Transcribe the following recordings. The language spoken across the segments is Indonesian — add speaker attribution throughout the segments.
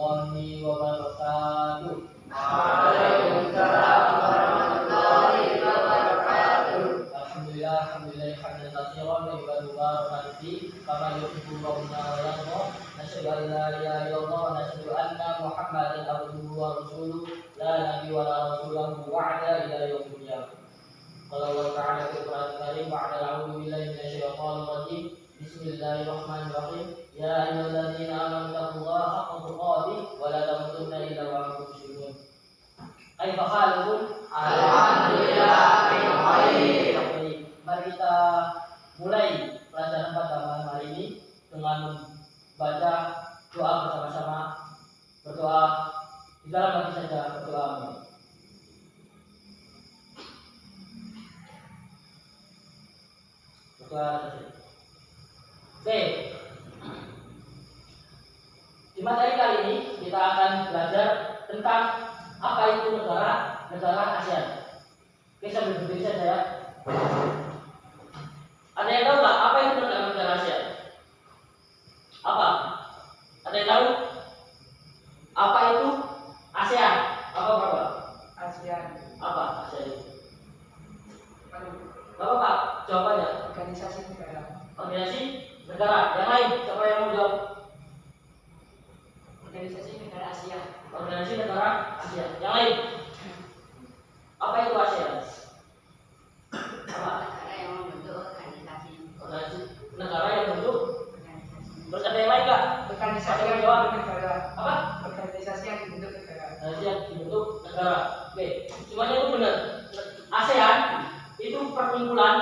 Speaker 1: warahmatullahi wabarakatuh.
Speaker 2: Waalaikumsalam warahmatullahi wabarakatuh.
Speaker 1: Alhamdulillah, alhamdulillah hamdan katsiran tayyiban mubarakan fihi kama yuhibbu rabbuna wa yarda. Nasyhadu an la ilaha illallah wa nasyhadu anna Muhammadan abduhu wa rasuluh la nabiyya wa la rasulahu ba'da ila yaumil qiyamah. Qala Allah ta'ala fil Qur'anil Karim ba'da a'udzu billahi minasyaitonir rajim. Bismillahirrahmanirrahim. Ya ayyuhalladzina amanu taqullaha haqqa tuqatih wa la tamutunna illa wa antum muslimun. Kaifa halukum?
Speaker 2: Alhamdulillah khair.
Speaker 1: Mari kita mulai pelajaran pada malam hari ini dengan membaca doa bersama-sama. Berdoa di dalam hati saja, berdoa. Berdoa saja. Oke. Di materi kali ini kita akan belajar tentang apa itu negara ASEAN. Oke, sambil berdiri saja ya. Ada yang tahu nggak apa itu negara ASEAN? Apa? Ada yang tahu? Apa itu ASEAN? Apa Bapak?
Speaker 2: ASEAN.
Speaker 1: Apa ASEAN itu? Bapak Pak, jawabannya?
Speaker 2: Organisasi negara.
Speaker 1: Organisasi negara. Yang lain, siapa yang mau jawab?
Speaker 2: Organisasi negara Asia.
Speaker 1: Organisasi negara ASEAN. Yang lain? Apa itu ASEAN? Apa?
Speaker 2: Negara yang membentuk organisasi.
Speaker 1: Organisasi negara yang bentuk.
Speaker 2: Organisasi.
Speaker 1: Terus ada yang lain nggak?
Speaker 2: Organisasi
Speaker 1: yang
Speaker 2: yang
Speaker 1: jawab.
Speaker 2: dibentuk negara.
Speaker 1: Apa?
Speaker 2: Organisasi yang dibentuk negara.
Speaker 1: Organisasi yang dibentuk negara. Oke, semuanya itu benar. ASEAN itu perkumpulan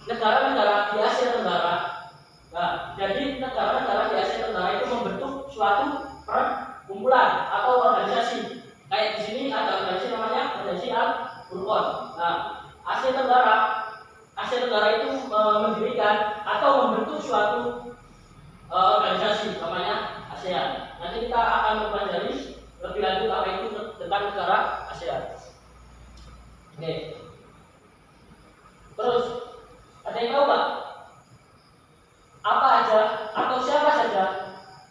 Speaker 1: negara-negara di Asia Tenggara. Nah, jadi negara-negara di Asia Tenggara itu membentuk suatu perkumpulan atau organisasi. Kayak di sini ada organisasi namanya organisasi Al-Furqan. Nah, Asia Tenggara itu mendirikan atau membentuk suatu organisasi namanya ASEAN. Nanti kita akan mempelajari lebih lanjut apa itu tentang negara ASEAN. Oke. Terus ada yang tahu nggak apa aja atau siapa saja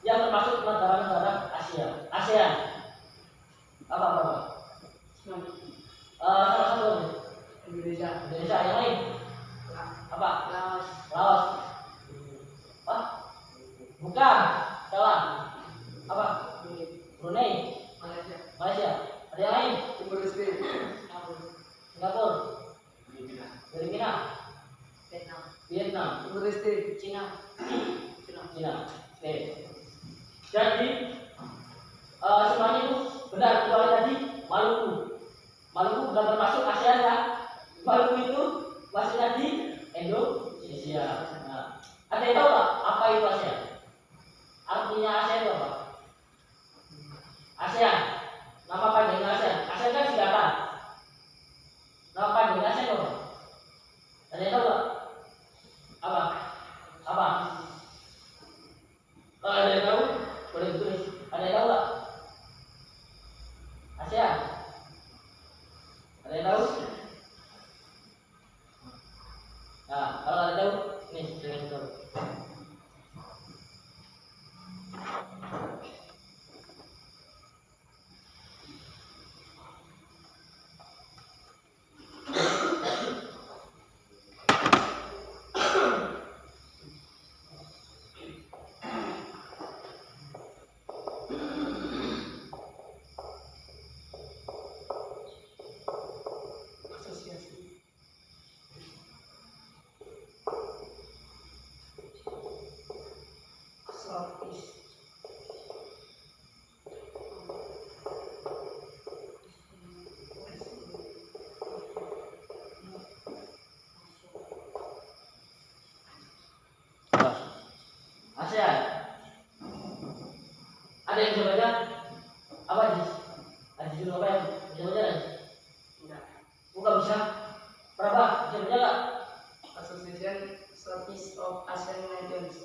Speaker 1: yang termasuk negara-negara ASEAN? Apa? Salah satu
Speaker 2: Indonesia.
Speaker 1: Indonesia, yang lain apa?
Speaker 2: Laos.
Speaker 1: Laos. Apa? Bukan, salah. Apa? Brunei. Malaysia. Ada yang lain?
Speaker 2: Timur Leste.
Speaker 1: Singapura. Filipina. Vietnam.
Speaker 2: Timur Leste.
Speaker 1: Cina. Oke. Jadi semuanya itu benar kecuali tadi Maluku. Maluku bukan termasuk ASEAN ya. Maluku itu masih tadi Indonesia. Nah, ada yang tahu nggak apa itu ASEAN? Artinya ASEAN itu apa? ASEAN. Nama panjangnya ASEAN. ASEAN kan singkatan. Nama panjangnya ASEAN apa? Ada yang tahu nggak? Apa? Ada yang tahu? Boleh ditulis. Ada yang tahu nggak? ASEAN. Ada yang tahu? Nah, kalau ada yang tahu, nih dengan tahu. ASEAN. Ada yang bisa baca? Apa Jis? Ada judul apa yang bisa baca Jis?
Speaker 2: Enggak.
Speaker 1: Bukan bisa. Berapa? Bisa baca nggak?
Speaker 2: Association Southeast of Asian Nations.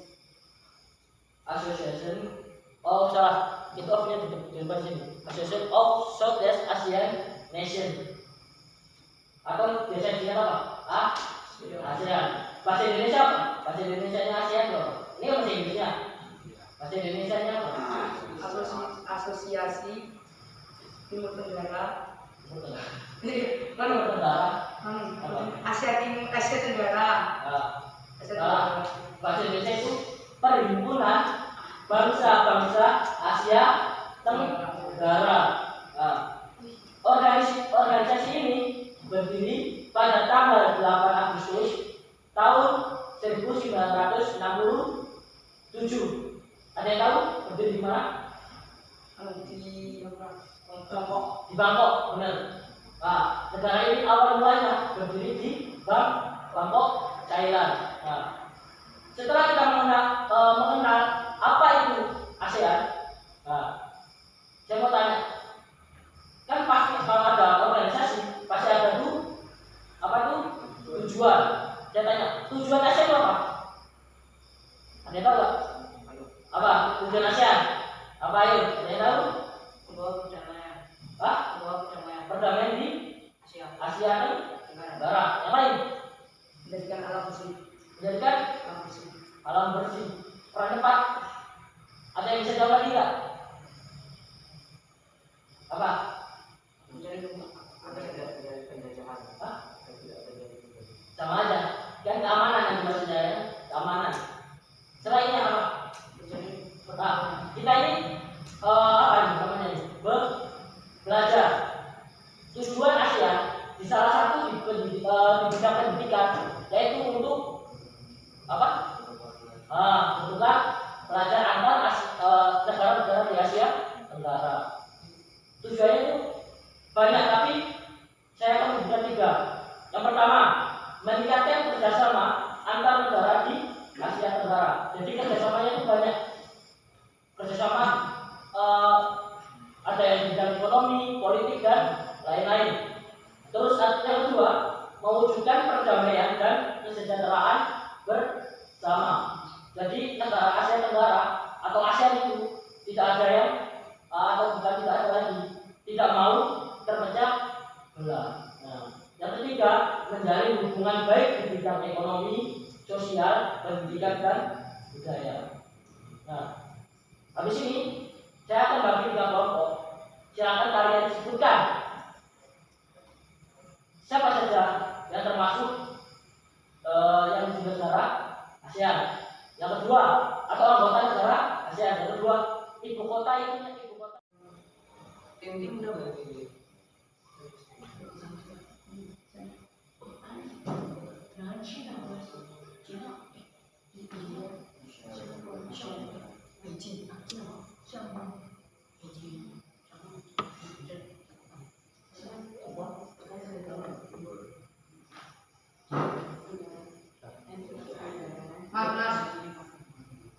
Speaker 1: Association of salah. Itu of-nya di depan sini. Association of Southeast Asian Nation. Atau biasa disingkat apa? ASEAN. Bahasa Indonesia apa? Bahasa Indonesia-nya ASEAN loh. Ini kan bahasa Indonesia. Bahasa Indonesia-nya apa?
Speaker 2: Association Asosiasi Timur Tenggara.
Speaker 1: Timur Tengah.
Speaker 2: Ini
Speaker 1: Kan Timur Tenggara.
Speaker 2: Asia Tenggara. Asia Tenggara.
Speaker 1: Bahasa Indonesia itu Perhimpunan Bangsa-Bangsa Asia Tenggara. Organisasi ini berdiri pada tanggal 8 Agustus tahun 1967. Ada yang tahu berdiri di mana?
Speaker 2: Di
Speaker 1: Bangkok. Di Bangkok, benar. Negara ini awal mulanya berdiri di Bangkok, Thailand. Setelah kita mengenal apa itu ASEAN, saya mau tanya, kan pasti kalau ada organisasi pasti ada tuh apa tuh tujuan. Saya tanya, tujuan ASEAN itu apa? Ada yang tahu nggak? Apa tujuan ASEAN? Apa ayo? Ada yang tahu? Perdamaian di Asia Tenggara. Yang lain?
Speaker 2: menjadikan alam bersih.
Speaker 1: Menjadikan alam bersih. Peran tepat. Ada yang bisa jawab lagi nggak? Apa? Sama aja. Kan keamanan yang dimaksud saya. Keamanan. Selainnya apa? Kita ini apa ini namanya ini? Belajar. Tujuan ASEAN di salah satu di bidang pendidikan yaitu untuk apa? Untuk belajar antar negara-negara di Asia Tenggara. Tujuannya itu banyak, tapi saya akan menyebutkan 3. Yang pertama, meningkatkan kerjasama antar negara di Asia Tenggara. Jadi kerjasamanya itu banyak. Kerjasama ada yang di bidang ekonomi, politik dan lain-lain. Terus yang kedua, mewujudkan perdamaian dan kesejahteraan bersama. Jadi negara Asia Tenggara atau ASEAN itu tidak ada yang atau bukan tidak ada lagi, tidak mau terpecah belah. Yang ketiga, menjalin hubungan baik di bidang ekonomi, sosial, pendidikan dan budaya. Habis ini saya akan bagi 3 kelompok. Silakan kalian sebutkan siapa saja yang termasuk yang di negara ASEAN. Yang kedua, atau anggota negara ASEAN. Yang kedua, ibu kota itu ibu kota.
Speaker 2: Tim udah berarti.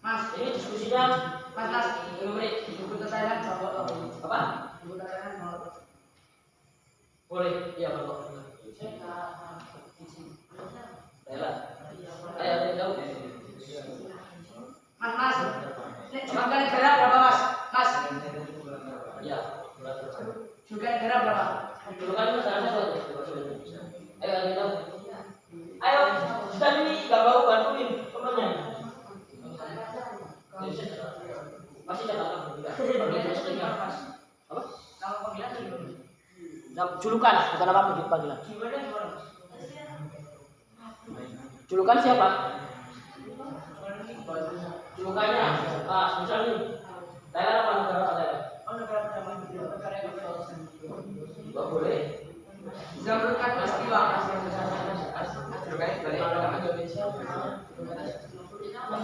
Speaker 2: Mas,
Speaker 1: Ini diskusinya
Speaker 2: Mas,
Speaker 1: 5 menit.
Speaker 2: ibu kota Thailand bawa
Speaker 1: Apa?
Speaker 2: ibu kota Thailand bawa.
Speaker 1: Boleh, iya Bapak. Thailand. Ayo, tahu.
Speaker 2: Mas, ini juga negara berapa Mas? Mas,
Speaker 1: Iya.
Speaker 2: juga negara berapa?
Speaker 1: Dulu kan itu sana satu. Ayo, tahu. Ayo, sudah ini nggak mau bantuin temannya. Masih datang juga. Apa?
Speaker 2: Nama panggilan gimana?
Speaker 1: Julukan, bukan apa begitu panggilan. Julukan siapa? Julukannya, misal nih, Thailand apa negara Thailand?
Speaker 2: Oh, negara pertama negara yang
Speaker 1: Nggak boleh.
Speaker 2: Zamankan peristiwa.
Speaker 1: Julukannya balik nama Indonesia.
Speaker 2: Mas,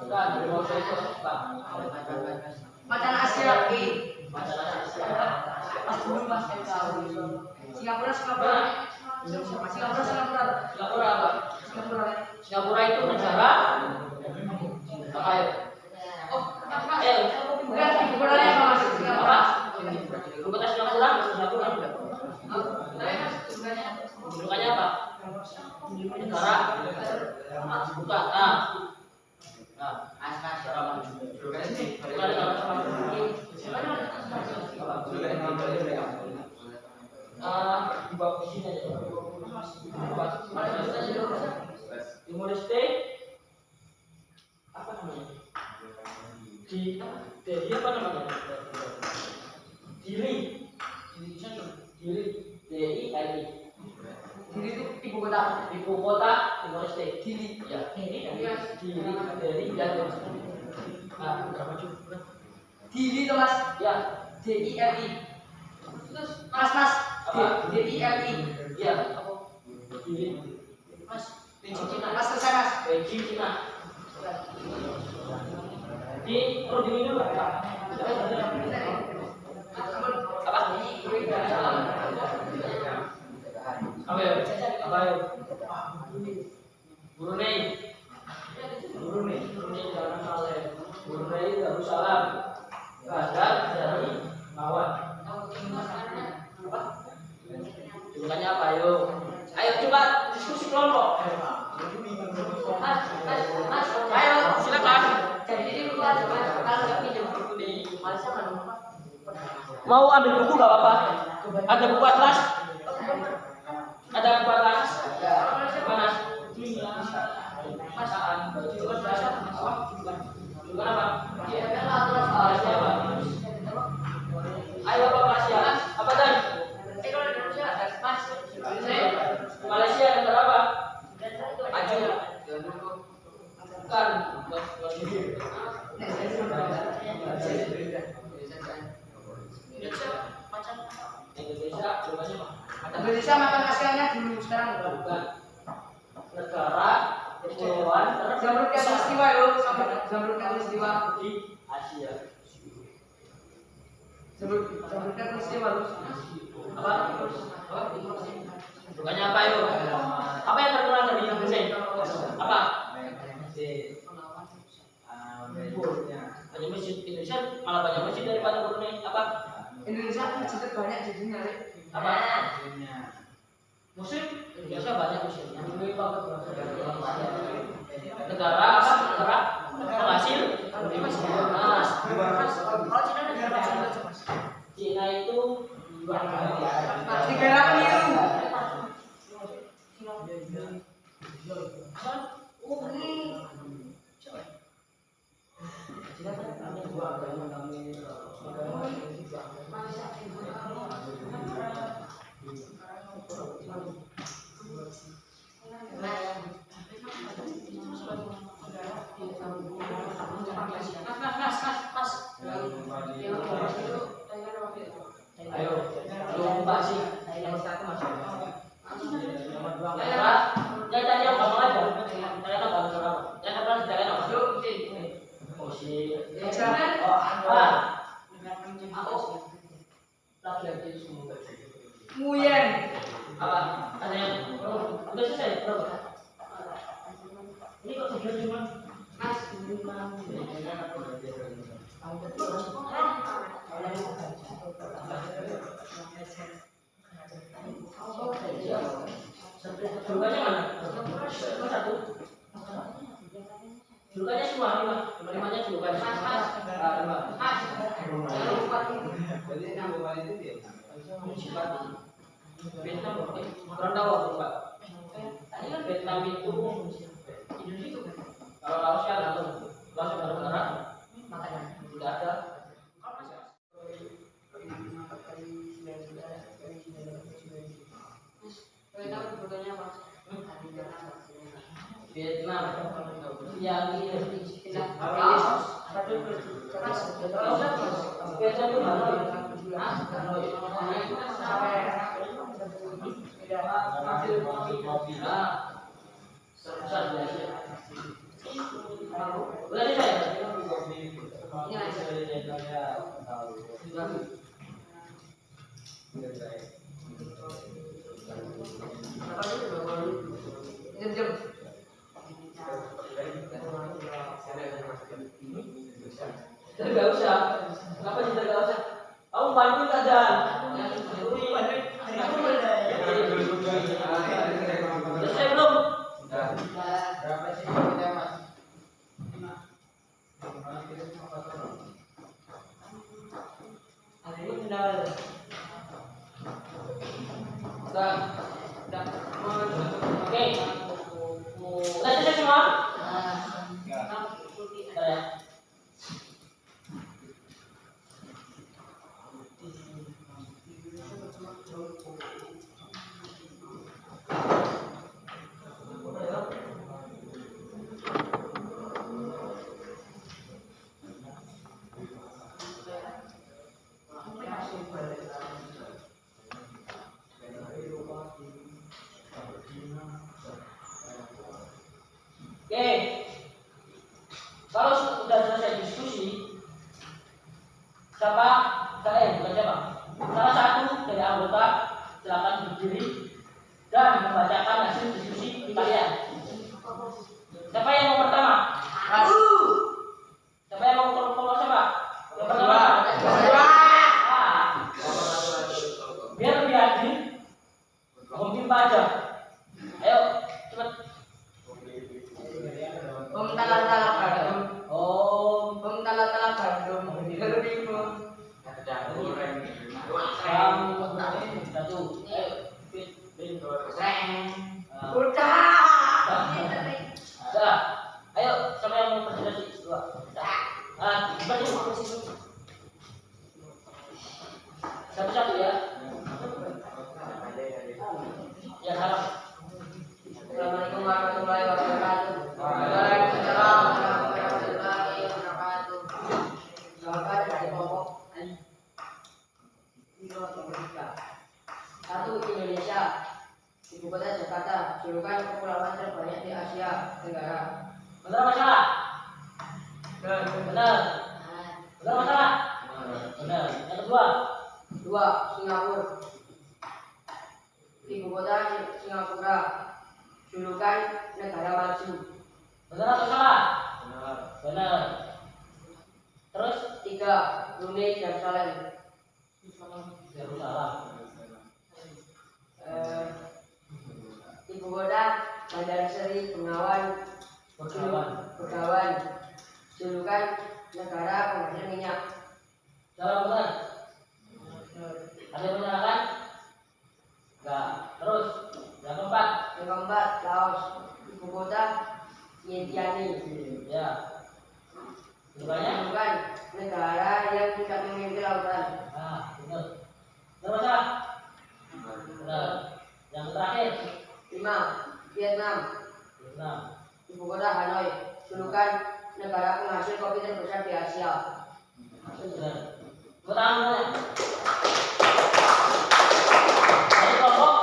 Speaker 1: Bukan, dari bawah saya itu apa?
Speaker 2: Macan Asia B.
Speaker 1: Macan Asia.
Speaker 2: Mas dulu Mas yang tahu. Singapura.
Speaker 1: Singapura apa? Singapura itu negara apa ya?
Speaker 2: Oh, Mas. Bukan ibu kotanya apa Mas? Singapura.
Speaker 1: Ibu kota Singapura. Julukannya apa? Negara. Bukan. Negara mana? Bukan negara sama. Di bawah sini aja. Timor Leste apa namanya? Jadi apa namanya? Dili. DILI.
Speaker 2: Dili itu ibu kota.
Speaker 1: Ibu kota Timor Leste.
Speaker 2: Dili.
Speaker 1: Ya.
Speaker 2: Dili.
Speaker 1: Dili dan berapa juga?
Speaker 2: Dili itu mas.
Speaker 1: Ya.
Speaker 2: DILI. Terus mas.
Speaker 1: Apa?
Speaker 2: DILI.
Speaker 1: Ya. Dili.
Speaker 2: Mas. Beijing Cina. Mas selesai mas.
Speaker 1: Beijing Cina. Di perlu dulu apa? Brunei Darussalam Qatar dari Mawar. Jumlahnya apa ayo? Ayo coba diskusi kelompok. Mas, ayo silakan.
Speaker 2: Jadi ini buku aja mas. Kalau nggak pinjam buku di Malaysia mana?
Speaker 1: Mau ambil buku gak apa-apa? Ada buku atlas? Ada buku atlas? Mana? Juga apa? Ayo apa Malaysia? Apa tadi? Malaysia negara apa? Maju. Bukan.
Speaker 2: Indonesia makan Asianya dulu sekarang
Speaker 1: bukan. Negara kepulauan
Speaker 2: Zamrud Khatulistiwa yo, Zamrud Khatulistiwa
Speaker 1: di Asia.
Speaker 2: Zamrud Khatulistiwa lu.
Speaker 1: Apa? Bukannya apa yuk? Apa yang terkenal dari Indonesia? Apa? Banyak masjid Indonesia malah banyak masjid daripada Brunei. Apa?
Speaker 2: Indonesia masjid terbanyak di dunia.
Speaker 1: Apa? Muslim Indonesia banyak muslimnya. Negara apa? Negara penghasil emas.
Speaker 2: Kalau Cina negara apa?
Speaker 1: Cina itu
Speaker 2: negara peniru.
Speaker 1: ayo lupa sih yang satu masuk yang tadi yang kamu aja kalian apa yang apa kalian apa oh si oh apa laki-laki semua
Speaker 2: Muyen.
Speaker 1: apa ada yang udah selesai berapa ini kok sudah cuma Julukannya mana? Cuma satu. Julukannya semua lima. Limanya julukannya. Vietnam orang tahu apa Pak? Vietnam itu Indonesia. Kalau Laos kan atau Laos baru negara makanya tidak ada. Vietnam yang ini Tidak usah. Kenapa tidak usah? Kamu bantu saja. Selesai belum?
Speaker 3: Berapa sih kita mas?
Speaker 1: Hari ini sudah. Sudah. Oke. Sudah selesai semua? Sudah ya. Oke. Kalau sudah selesai diskusi, siapa? Bukan siapa. Salah satu dari anggota silakan berdiri dan membacakan hasil diskusi kalian. Siapa yang mau pertama? Siapa yang mau kelompok siapa? Yang pertama. Biar lebih adil, memimpin aja. Ayo, cepat.
Speaker 2: Om tala-tala Bandung.
Speaker 1: Om
Speaker 2: Tala-tala Bandung. Berlimu.
Speaker 1: Satu. Ayo, Bin.
Speaker 2: Udah.
Speaker 1: Dah. Ayo, siapa yang mau presentasi? Dua. Cepat yuk. Satu-satu ya. Ya, salam.
Speaker 2: Assalamualaikum warahmatullahi wabarakatuh. Waalaikumsalam warahmatullahi wabarakatuh. Silakan dari kelompok satu Indonesia, ibu kota Jakarta, julukan kepulauan terbanyak di Asia Tenggara.
Speaker 1: Benar apa salah? Benar. Benar apa salah? Benar. Yang kedua.
Speaker 2: Dua Singapura, ibu kota Singapura, julukan negara maju.
Speaker 1: Benar atau salah? Benar. Terus
Speaker 2: Tiga Brunei Darussalam,
Speaker 1: Yerusalem.
Speaker 2: ibu kota Bandar Seri Begawan, julukan negara penghasil minyak.
Speaker 1: Salah benar. Ada yang menyalahkan? Enggak. Terus yang keempat.
Speaker 2: Yang keempat Laos, ibu kota Vientiane,
Speaker 1: Ya. Julukannya?
Speaker 2: julukan negara yang tidak memiliki lautan.
Speaker 1: Benar. Benar salah? Benar. Yang terakhir.
Speaker 2: Lima Vietnam,
Speaker 1: Vietnam.
Speaker 2: ibu kota Hanoi, julukan negara penghasil kopi terbesar di Asia.
Speaker 1: Benar. Tepuk tangan semuanya. Ada kelompok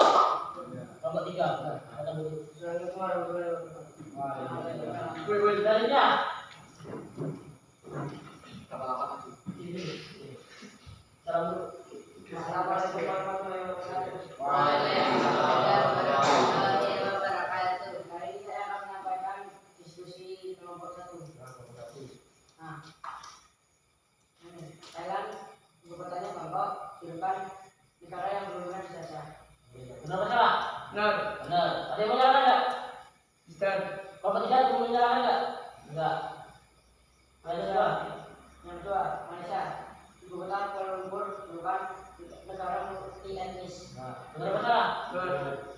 Speaker 1: tiga. Benar. Kata dulu.
Speaker 2: Assalamualaikum warahmatullahi wabarakatuh.
Speaker 1: Dalilnya. Salam dulu.
Speaker 2: Assalamualaikum warahmatullahi wabarakatuh.
Speaker 3: Waalaikumsalam
Speaker 2: warahmatullahi wabarakatuh. Hari ini saya akan menyampaikan diskusi kelompok satu. Nah, Thailand, ibu kotanya Bangkok, julukan negara yang berhubungan dijajah.
Speaker 1: Benar apa salah?
Speaker 2: Benar.
Speaker 1: Benar. Ada yang menyalahkan enggak?
Speaker 2: Benar.
Speaker 1: Kelompok tiga ada yang menyalahkan enggak? Enggak.
Speaker 2: Yang kedua, Malaysia, ibu kota Kuala Lumpur, julukan negara multi etnis.
Speaker 1: Benar apa salah?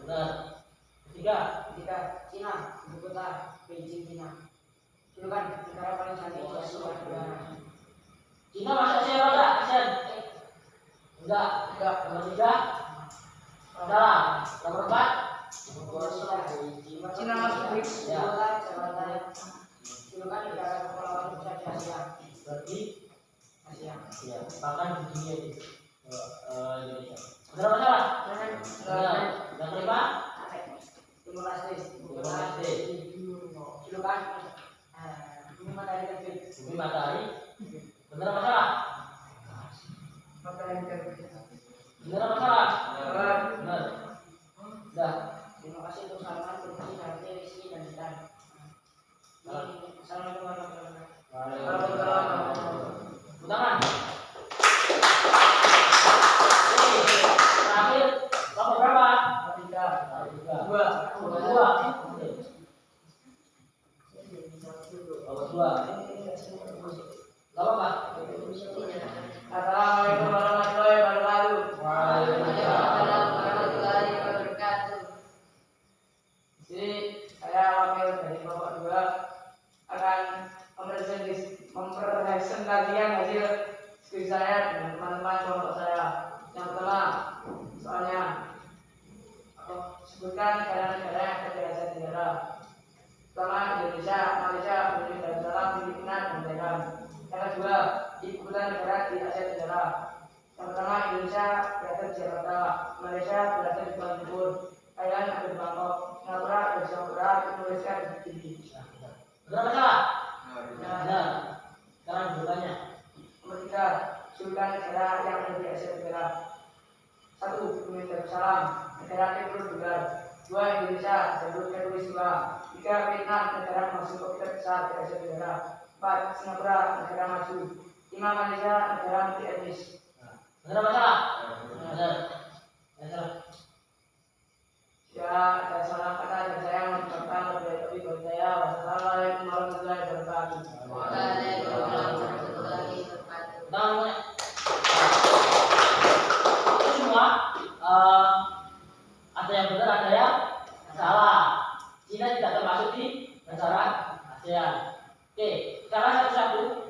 Speaker 1: Benar. Ketiga.
Speaker 2: Ketiga, Cina, ibu kota Beijing, Cina, julukan negara paling cantik di Asia Tenggara.
Speaker 1: Cina masuk Asia apa enggak? ASEAN? Enggak. Nomor tiga. Salah. Nomor empat.
Speaker 2: Cina masuk BRICS,
Speaker 1: Ya.
Speaker 2: ibu kota Jakarta, julukan negara kepulauan terbesar di Asia.
Speaker 1: Berarti
Speaker 2: Asia.
Speaker 1: ya, bahkan di dunia itu Indonesia. Benar apa salah? Benar. Yang kelima.
Speaker 2: Timur Leste, ibu
Speaker 1: Timur
Speaker 2: kota
Speaker 1: Leste.
Speaker 2: julukan bumi matahari terbit.
Speaker 1: Bumi matahari. Benar apa salah?
Speaker 2: Matahari terbit.
Speaker 1: Benar apa salah? Benar. Dah.
Speaker 2: Terima kasih untuk saran, berbagi, hati, rizki, dan hitam. Assalamualaikum warahmatullahi wabarakatuh.
Speaker 1: Tangan. Terakhir, nomor berapa?
Speaker 2: Tiga.
Speaker 1: Dua. Nomor dua. Nomor dua. Gak apa-apa.
Speaker 2: Assalamualaikum warahmatullahi wabarakatuh.
Speaker 1: Waalaikumsalam.
Speaker 2: Warahmatullahi wabarakatuh. Jadi saya wakil dari kelompok 2 akan mempresentasikan hasil skripsi saya dengan teman-teman kelompok saya. Yang pertama, soalnya sebutkan negara-negara yang ada di Asia Tenggara. Pertama, Indonesia, Malaysia, Brunei Darussalam, Filipina, dan Thailand. Yang kedua, ibu kota negara di Asia Tenggara. Yang pertama, Indonesia berada di Jakarta, Malaysia berada di Kuala Lumpur, Thailand ada di Bangkok, Singapura ada di Singapura, Indonesia ada di Sydney.
Speaker 1: Berapa salah? Benar. Sekarang bertanya.
Speaker 2: Nomor 3, sultan negara yang ada di Asia Tenggara. 1. Bumi Darussalam, negara Timur Bengal. 2. Indonesia, jalur Katulistiwa. 3. Vietnam, negara penghasil kopi terbesar di Asia Tenggara. 4. Singapura, negara maju. 5. Malaysia, negara multi etnis.
Speaker 1: Benar apa salah? Benar. Benar.
Speaker 2: Ya, dan salam kata dan saya mengucapkan lebih dari saya. Wassalamualaikum warahmatullahi wabarakatuh.
Speaker 3: Waalaikumsalam warahmatullahi wabarakatuh.
Speaker 1: Namanya itu semua ada yang benar, ada yang salah. Cina tidak termasuk di negara ASEAN. Oke, sekarang satu-satu.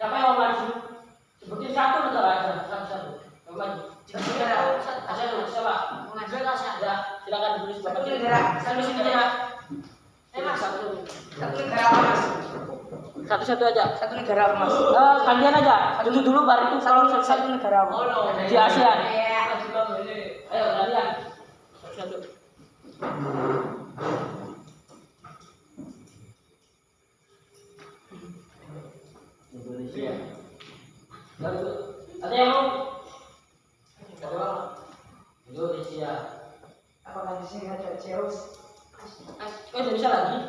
Speaker 1: Siapa yang mau maju? Sebutin satu negara aja, satu-satu. Yang maju. ASEAN dulu, siapa? Ya, silakan ditulis
Speaker 2: Satu
Speaker 1: bapak.
Speaker 2: negara.
Speaker 1: Tulis ini ya.
Speaker 2: Satu negara emas.
Speaker 1: Satu-satu aja.
Speaker 2: Satu negara emas.
Speaker 1: Kalian aja. Dulu baru itu kalau
Speaker 2: Satu negara emas.
Speaker 1: di ASEAN. Ayo kalian. Satu. Indonesia. Ada yang mau? Indonesia.
Speaker 2: Apakah di sini ada Zeus?
Speaker 1: Oh, Indonesia lagi?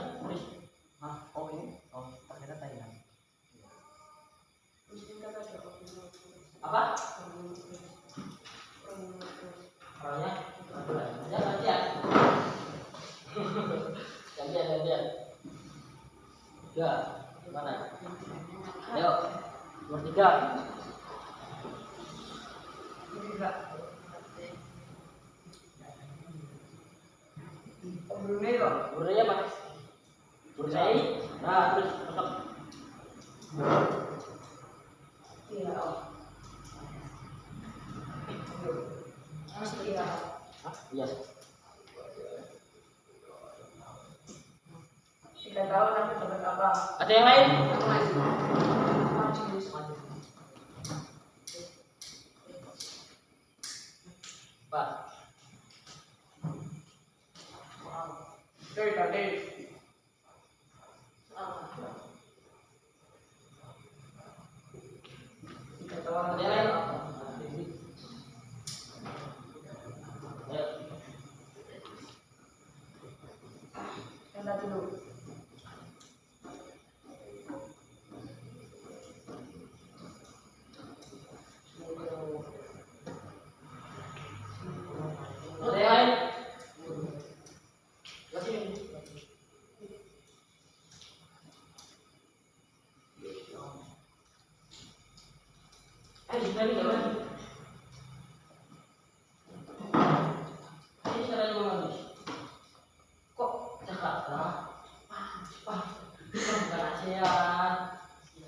Speaker 2: Oke. Oh, ternyata Thailand.
Speaker 1: Apa? Orangnya? Ya, gantian. Gantian. Ya, gimana? Ayo, nomor 3.
Speaker 2: Brunei loh.
Speaker 1: Brunei apa? Brunei. Nah, terus masuk.
Speaker 2: Iya. Iya.
Speaker 1: Iya.
Speaker 2: 3 tahun aku dapat apa?
Speaker 1: Ada yang lain? Pak.
Speaker 2: Tadi.
Speaker 1: Ada yang lain? Ayo.
Speaker 2: Yang tadi dulu.
Speaker 1: Ada yang lain? Masih. Ini gimana? Ini caranya mengamis. Kok Jakarta? Bukan ASEAN.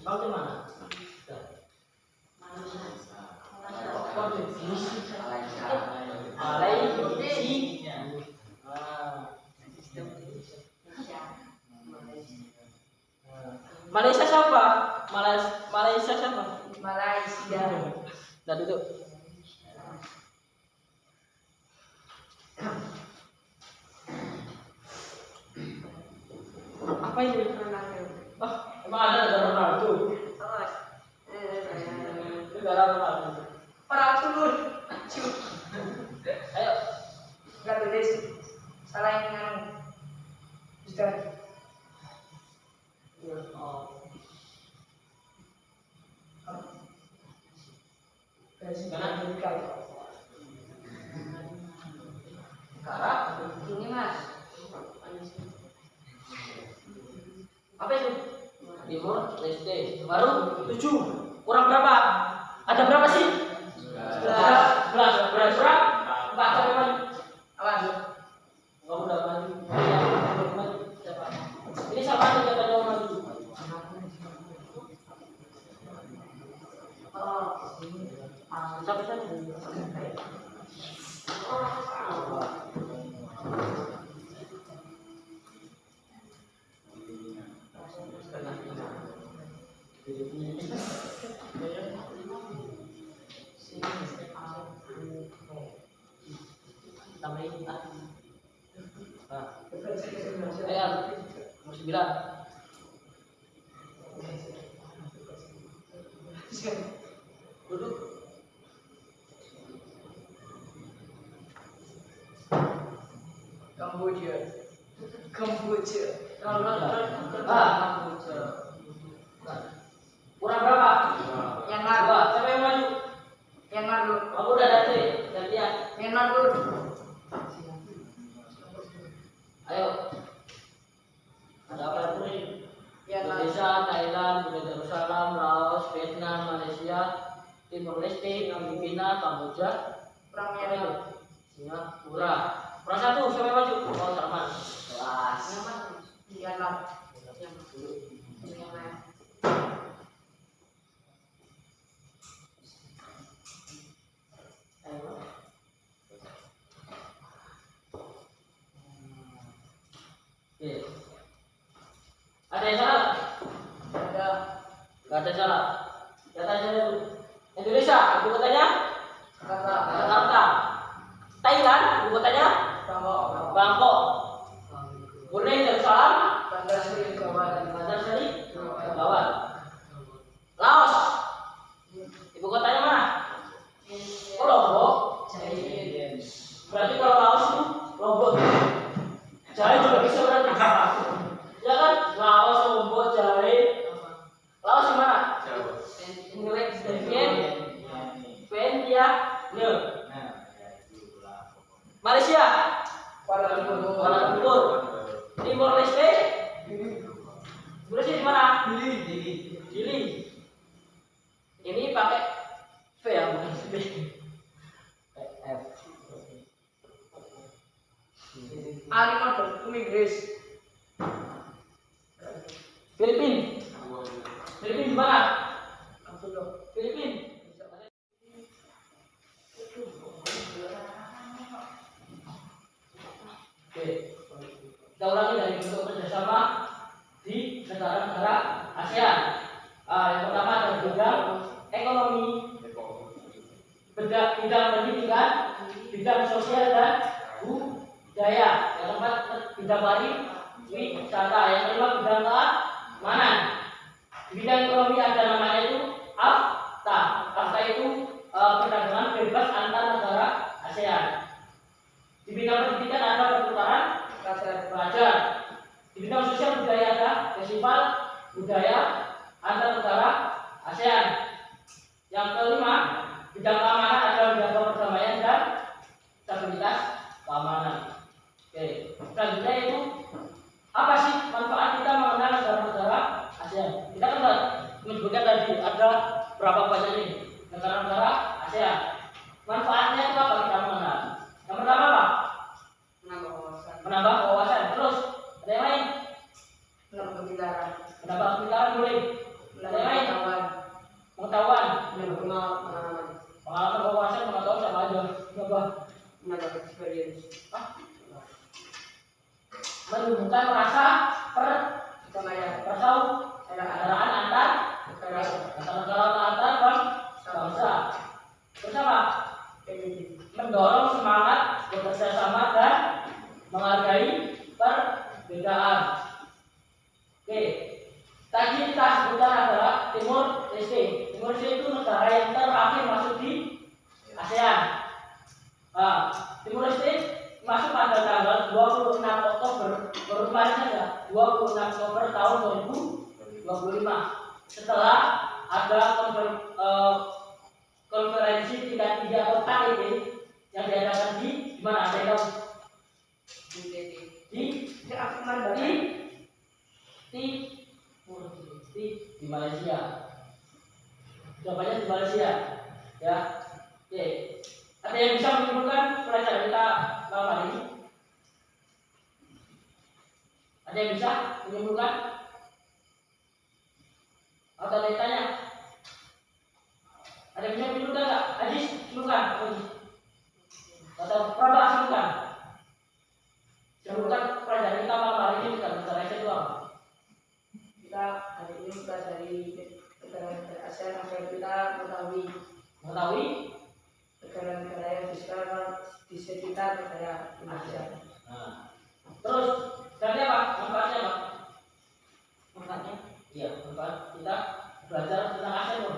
Speaker 1: Tahu di mana? Malaysia. Malaysia siapa? Malaysia siapa?
Speaker 2: Malaysia.
Speaker 1: Nah, duduk. Apa ini? Oh, emang ada negara Ronaldo? Negara Ronaldo.
Speaker 2: Peratur.
Speaker 1: Ayo.
Speaker 2: Enggak tulis. Salah yang anu. Sudah.
Speaker 1: Oh.
Speaker 2: Karena
Speaker 1: Negara?
Speaker 3: Ini mas.
Speaker 1: Apa itu? Timur Leste. Baru 7. Kurang berapa? Ada berapa sih? 11. Berapa? 4 sampai mana?
Speaker 2: awas.
Speaker 1: Kamu udah maju. Ya, siapa? Ini siapa yang katanya mau maju? Siapa saja? Tambahin ah. Nah, ayo, nomor 9. Duduk.
Speaker 2: Kamboja. Kamboja.
Speaker 1: Kamboja. Kurang berapa?
Speaker 2: Myanmar.
Speaker 1: Dua. Siapa yang maju?
Speaker 2: Myanmar dulu.
Speaker 1: Kamu udah ada sih. Gantian.
Speaker 2: Myanmar dulu.
Speaker 1: Ayo. Ada apa lagi?
Speaker 2: Myanmar.
Speaker 1: Indonesia, Thailand, Brunei Darussalam, Laos, Vietnam, Malaysia, Timor Leste, Filipina, Kamboja,
Speaker 2: Perang
Speaker 1: apa
Speaker 2: Myanmar.
Speaker 1: itu? Singapura. Perang satu, siapa yang maju? Oh, Salman. Kelas.
Speaker 2: Myanmar.
Speaker 3: Myanmar.
Speaker 1: Ayo. Oke. Ada yang salah?
Speaker 2: Ada.
Speaker 1: Gak ada salah. Kata aja dulu. Indonesia, ibu kotanya?
Speaker 2: Kata.
Speaker 1: Jakarta. Thailand, ibu kotanya?
Speaker 2: Bangkok.
Speaker 1: Bangkok. Brunei Darussalam,
Speaker 2: Bandar Seri Begawan.
Speaker 1: Bandar Seri Begawan. Laos, ibu kotanya mana? Oh, Lombok. Berarti kalau Laos itu Lombok. Jahe juga bisa berarti. Ya kan? Laos, Lombok, Jahe. Laos di mana? Vietnam. Malaysia,
Speaker 2: Kuala Lumpur.
Speaker 1: Kuala Lumpur. Timor Leste, Malaysia di mana? Gili. Ini pakai V ya, bukan V. F.
Speaker 2: Ali Model. Inggris.
Speaker 1: Filipina. Filipina di mana? Filipina. Oke. Kita ulangi dari bentuk kerjasama di negara-negara ASEAN. Yang pertama adalah bidang ekonomi, bidang pendidikan, bidang sosial dan budaya. Yang keempat bidang pariwisata. Yang kelima bidang keamanan. Di bidang ekonomi ada namanya itu AFTA. AFTA itu perdagangan bebas antar negara ASEAN. Di bidang pendidikan ada pertukaran pelajar. Di bidang sosial budaya ada festival budaya antar negara ASEAN. Yang kelima, bidang keamanan ada menjaga perdamaian dan stabilitas keamanan. Oke, selanjutnya itu apa sih manfaat kita mengenal negara-negara ASEAN? Kita kan menyebutkan tadi ada berapa banyak nih negara-negara ASEAN. Manfaatnya itu apa kita mengenal? Yang pertama apa?
Speaker 2: Menambah wawasan.
Speaker 1: Menambah wawasan. Terus ada yang lain?
Speaker 2: Menambah kepintaran.
Speaker 1: Menambah kepintaran boleh. Ada
Speaker 2: Menambah
Speaker 1: yang lain?
Speaker 2: pengetahuan.
Speaker 1: Pengetahuan.
Speaker 2: Menambah pengalaman.
Speaker 1: Pengalaman wawasan pengetahuan sama aja. Menambah
Speaker 2: Menambah experience.
Speaker 1: menumbuhkan rasa
Speaker 2: Kesamaian.
Speaker 1: persaudaraan antar negara antar bangsa. Terus apa? Mendorong semangat bekerja sama dan menghargai perbedaan. Oke, tadi kita sebutkan adalah Timor Leste. Timor Leste itu negara yang terakhir masuk di ASEAN. Timor Leste masuk pada tanggal 26 Oktober baru kemarin saja, 26 Oktober tahun 2025. Setelah ada konferensi tingkat tinggi atau KTT yang diadakan di mana? Ada yang tahu? Di Malaysia. Jawabannya di Malaysia. Ya. Oke. Ada yang bisa menyimpulkan pelajaran kita malam hari ini? Ada yang bisa menyimpulkan? Atau ada yang tanya? Ada yang bisa menyimpulkan nggak? Hadis, silakan. Atau Prabak, silakan. Silakan pelajaran kita malam hari ini kita bicara itu apa?
Speaker 2: Kita hari ini mempelajari negara-negara ASEAN agar kita mengetahui negara-negara yang di sekitar negara Indonesia.
Speaker 1: Nah, terus dari apa? Manfaatnya apa? Manfaatnya? Iya, manfaat kita belajar tentang ASEAN.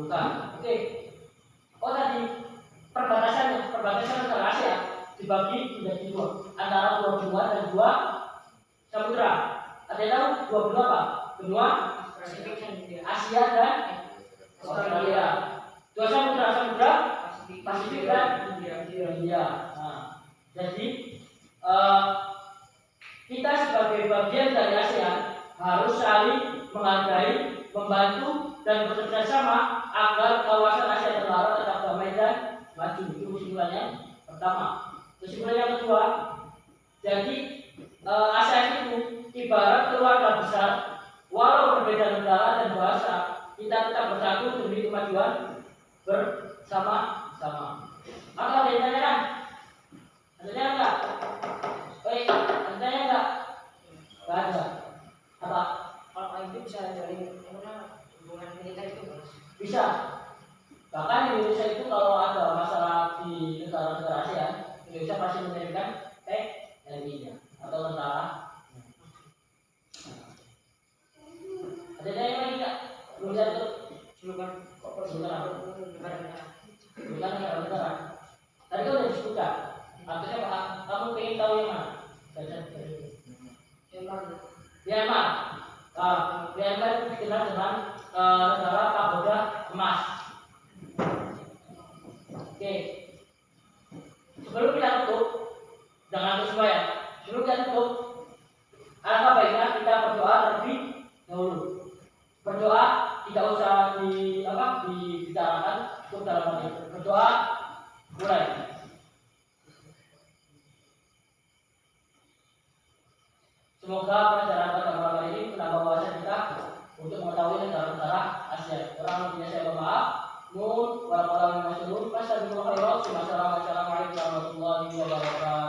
Speaker 1: bukan. Oke. Oh tadi perbatasan negara Asia dibagi menjadi dua, antara dua benua dan dua samudra. Ada yang tahu dua benua apa? Benua
Speaker 3: Pasifik dan India.
Speaker 1: Asia dan Australia. Dua samudra Pasifik dan India. Nah, jadi kita sebagai bagian dari ASEAN harus saling menghargai, membantu dan bekerja sama agar kawasan Asia Tenggara tetap damai dan maju. Itu kesimpulannya pertama. Kesimpulan yang kedua, jadi ASEAN itu ibarat keluarga besar. Walau berbeda negara dan bahasa, kita tetap bersatu demi kemajuan bersama-sama. Maka ada yang tanyakan? Ada yang enggak? Ada yang enggak? Enggak ada. Apa?
Speaker 3: Kalau itu bisa dari hubungan militer itu Mas.
Speaker 1: Bisa. Bahkan Indonesia itu kalau ada masalah di negara-negara ASEAN, Indonesia pasti mengirimkan TNI-nya atau tentara. Ada yang lagi enggak? Belum satu.
Speaker 3: Bukan
Speaker 1: Bukan negara-negara. Tadi kan udah disebutkan. Artinya apa? Kamu ingin tahu yang mana? Myanmar. Myanmar itu dikenal dengan negara pagoda emas. Oke. Sebelum kita tutup, jangan lupa semua ya. Sebelum kita tutup, alangkah baiknya kita berdoa terlebih dahulu. Berdoa tidak usah dibicarakan, cukup dalam hati. Berdoa mulai. Semoga pelajaran pada malam ini menambah wawasan kita untuk mengetahui negara-negara Asia. Kurang lebihnya saya mohon maaf. Nun warahmatullahi wabarakatuh. Wassalamualaikum warahmatullahi wabarakatuh.